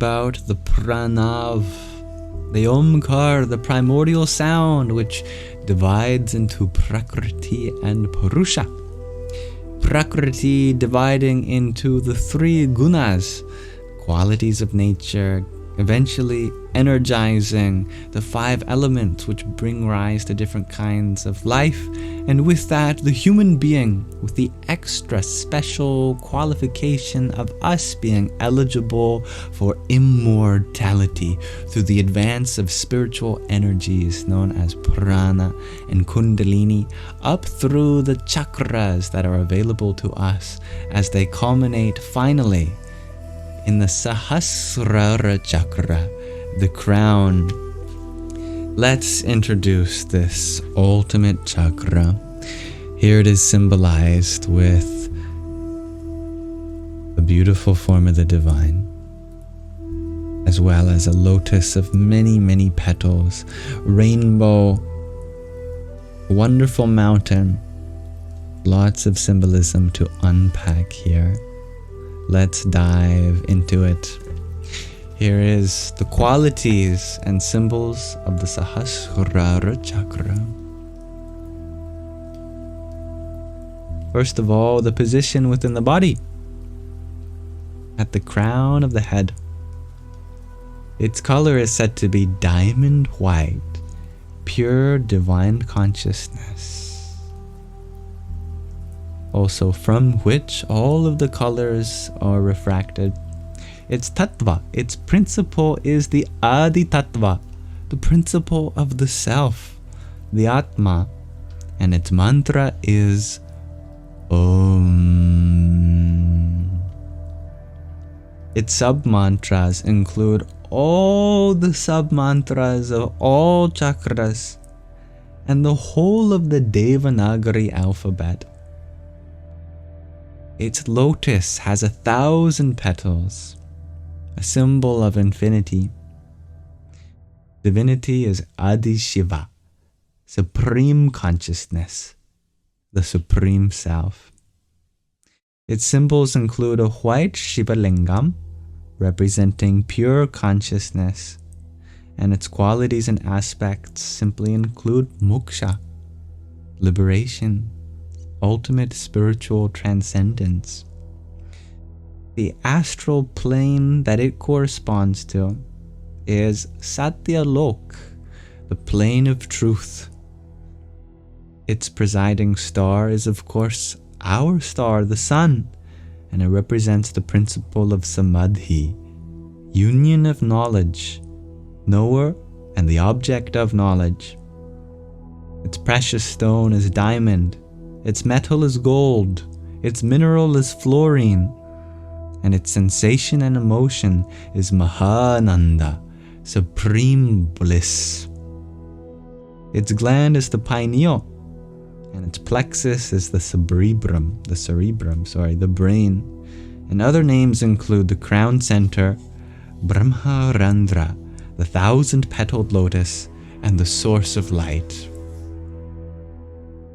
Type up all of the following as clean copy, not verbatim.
about the pranav, the omkar, the primordial sound, which divides into prakriti and purusha. Prakriti dividing into the 3 gunas, qualities of nature, eventually energizing the 5 elements which bring rise to different kinds of life, and with that the human being, with the extra special qualification of us being eligible for immortality through the advance of spiritual energies known as prana and kundalini, up through the chakras that are available to us as they culminate finally in the Sahasrara Chakra, the crown. Let's introduce this ultimate chakra. Here it is symbolized with a beautiful form of the divine, as well as a lotus of many, many petals, rainbow, wonderful mountain, lots of symbolism to unpack here. Let's dive into it. Here is the qualities and symbols of the Sahasrara Chakra. First of all, the position within the body, at the crown of the head. Its color is said to be diamond white, pure divine consciousness. Also from which all of the colors are refracted. Its tattva, its principle is the adi tattva, the principle of the self, the atma, and its mantra is Om. Its sub-mantras include all the sub-mantras of all chakras and the whole of the Devanagari alphabet. Its lotus has 1,000 petals, a symbol of infinity. Divinity is Adi Shiva, supreme consciousness, the supreme self. Its symbols include a white Shiva Lingam, representing pure consciousness, and its qualities and aspects simply include moksha, liberation, ultimate spiritual transcendence. The astral plane that it corresponds to is Satya Lok, the plane of truth. Its presiding star is, of course, our star, the sun, and it represents the principle of samadhi, union of knowledge, knower and the object of knowledge. Its precious stone is diamond, its metal is gold, its mineral is fluorine, and its sensation and emotion is Mahananda, supreme bliss. Its gland is the pineal, and its plexus is the cerebrum, the brain. And other names include the crown center, Brahmarandra, the 1,000-petaled lotus, and the source of light.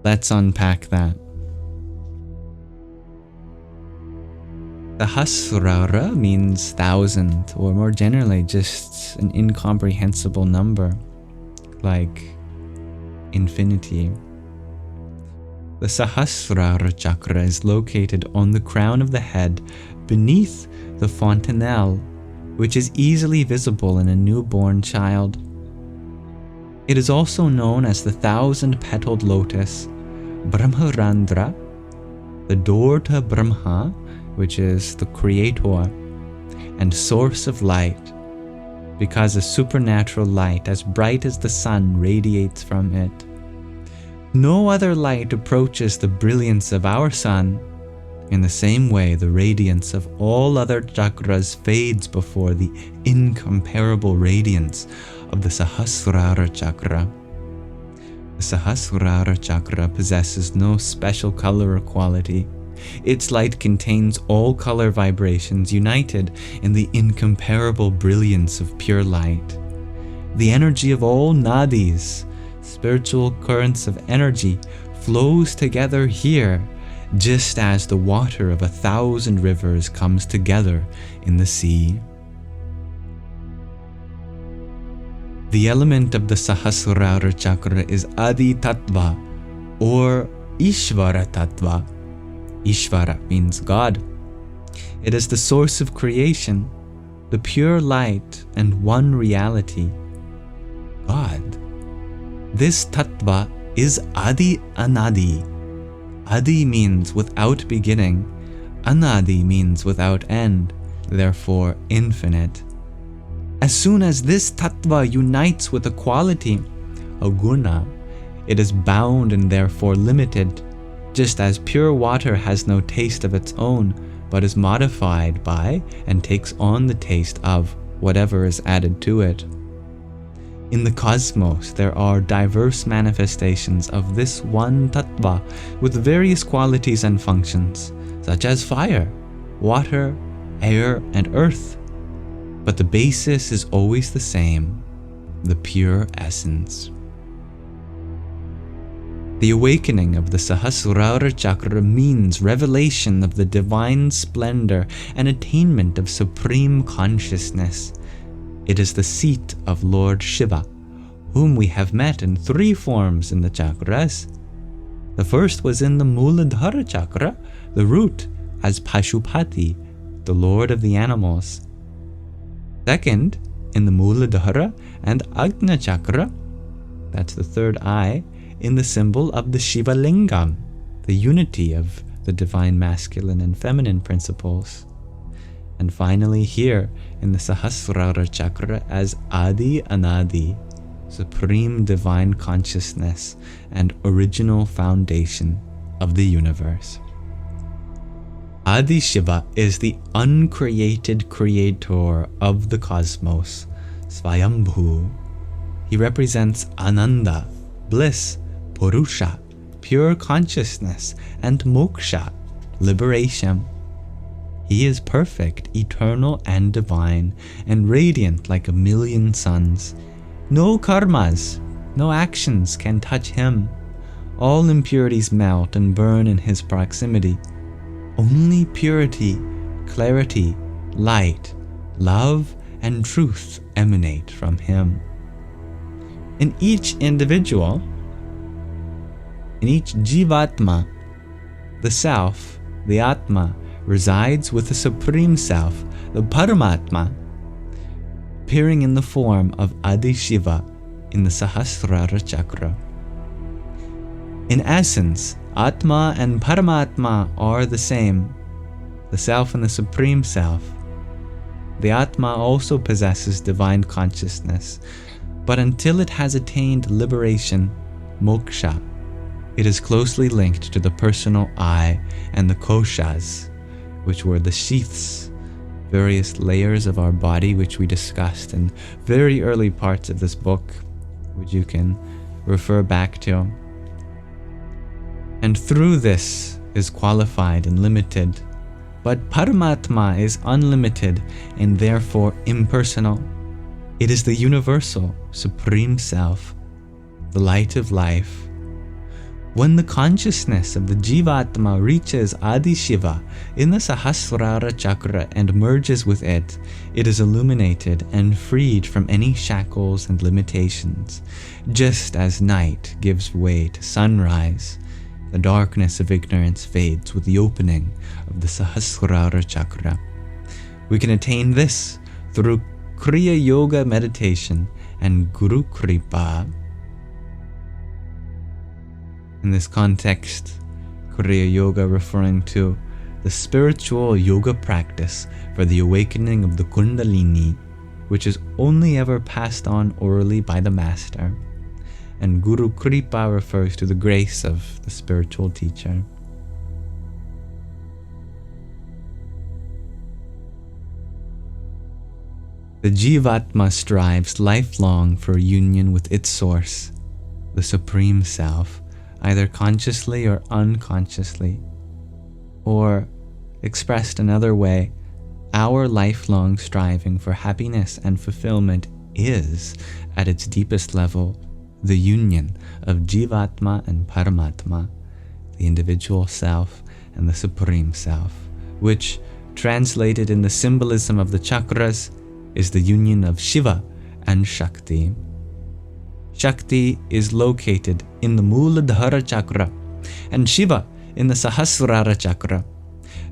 Let's unpack that. Sahasrara means 1,000, or more generally, just an incomprehensible number, like infinity. The Sahasrara Chakra is located on the crown of the head, beneath the fontanelle, which is easily visible in a newborn child. It is also known as the 1,000-petaled lotus, Brahmarandra, the door to Brahma, which is the creator, and source of light, because a supernatural light as bright as the sun radiates from it. No other light approaches the brilliance of our sun. In the same way, the radiance of all other chakras fades before the incomparable radiance of the Sahasrara Chakra. The Sahasrara Chakra possesses no special color or quality. Its light contains all color vibrations united in the incomparable brilliance of pure light. The energy of all nadis, spiritual currents of energy, flows together here, just as the water of 1,000 rivers comes together in the sea. The element of the Sahasrara Chakra is Adi Tattva or Ishvara Tattva. Ishvara means God. It is the source of creation, the pure light and one reality, God. This Tattva is Adi Anadi. Adi means without beginning, Anadi means without end, therefore infinite. As soon as this Tattva unites with a quality, a guna, it is bound and therefore limited, just as pure water has no taste of its own, but is modified by and takes on the taste of whatever is added to it. In the cosmos, there are diverse manifestations of this one Tattva with various qualities and functions, such as fire, water, air, and earth. But the basis is always the same, the pure essence. The awakening of the Sahasrara Chakra means revelation of the divine splendor and attainment of supreme consciousness. It is the seat of Lord Shiva, whom we have met in 3 forms in the chakras. The first was in the Muladhara Chakra, the root, as Pashupati, the lord of the animals. Second, in the Muladhara and Agnya Chakra, that's the 3rd eye, in the symbol of the Shiva Lingam, the unity of the divine masculine and feminine principles. And finally here in the Sahasrara Chakra as Adi Anadi, supreme divine consciousness and original foundation of the universe. Adi Shiva is the uncreated creator of the cosmos, Svayambhu. He represents Ananda, bliss, Purusha, pure consciousness, and Moksha, liberation. He is perfect, eternal, and divine, and radiant like 1,000,000 suns. No karmas, no actions can touch him. All impurities melt and burn in his proximity. Only purity, clarity, light, love, and truth emanate from him. In each individual, in each Jivatma, the Self, the Atma, resides with the Supreme Self, the Paramatma, appearing in the form of Adi Shiva in the Sahasrara Chakra. In essence, Atma and Paramatma are the same, the Self and the Supreme Self. The Atma also possesses divine consciousness, but until it has attained liberation, moksha, it is closely linked to the personal I and the koshas, which were the sheaths, various layers of our body which we discussed in very early parts of this book, which you can refer back to. And through this is qualified and limited, but Paramatma is unlimited and therefore impersonal. It is the universal, supreme self, the light of life. When the consciousness of the Jivatma reaches Adi Shiva in the Sahasrara Chakra and merges with it, it is illuminated and freed from any shackles and limitations. Just as night gives way to sunrise, the darkness of ignorance fades with the opening of the Sahasrara Chakra. We can attain this through Kriya Yoga meditation and Guru Kripa. In this context, Kriya Yoga referring to the spiritual yoga practice for the awakening of the Kundalini, which is only ever passed on orally by the master, and Guru Kripa refers to the grace of the spiritual teacher. The Jivatma strives lifelong for union with its source, the Supreme Self, either consciously or unconsciously. Or, expressed another way, our lifelong striving for happiness and fulfillment is, at its deepest level, the union of Jivatma and Paramatma, the individual self and the Supreme Self, which, translated in the symbolism of the chakras, is the union of Shiva and Shakti, Shakti is located in the Muladhara Chakra and Shiva in the Sahasrara Chakra.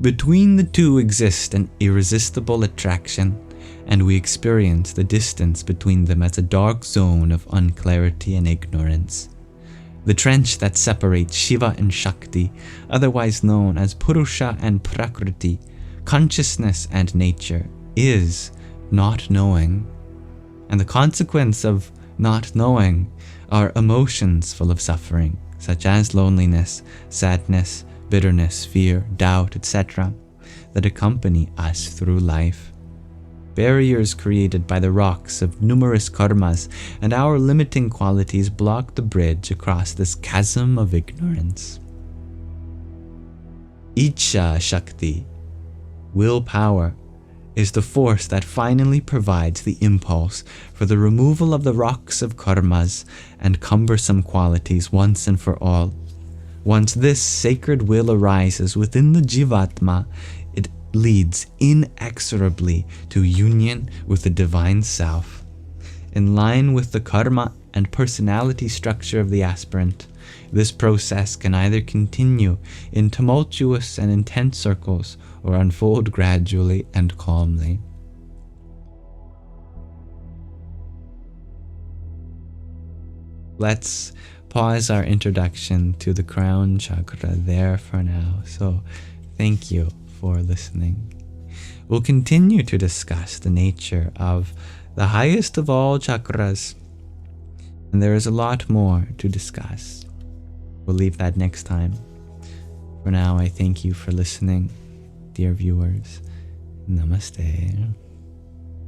Between the two exists an irresistible attraction, and we experience the distance between them as a dark zone of unclarity and ignorance. The trench that separates Shiva and Shakti, otherwise known as Purusha and Prakriti, consciousness and nature, is not knowing. And the consequence of not knowing are emotions full of suffering, such as loneliness, sadness, bitterness, fear, doubt, etc., that accompany us through life. Barriers created by the rocks of numerous karmas and our limiting qualities block the bridge across this chasm of ignorance. Icha Shakti, willpower, is the force that finally provides the impulse for the removal of the rocks of karmas and cumbersome qualities once and for all. Once this sacred will arises within the Jivatma, it leads inexorably to union with the Divine Self. In line with the karma and personality structure of the aspirant, this process can either continue in tumultuous and intense circles or unfold gradually and calmly. Let's pause our introduction to the Crown Chakra there for now. So thank you for listening. We'll continue to discuss the nature of the highest of all chakras, and there is a lot more to discuss. We'll leave that next time. For now, I thank you for listening, dear viewers. Namaste.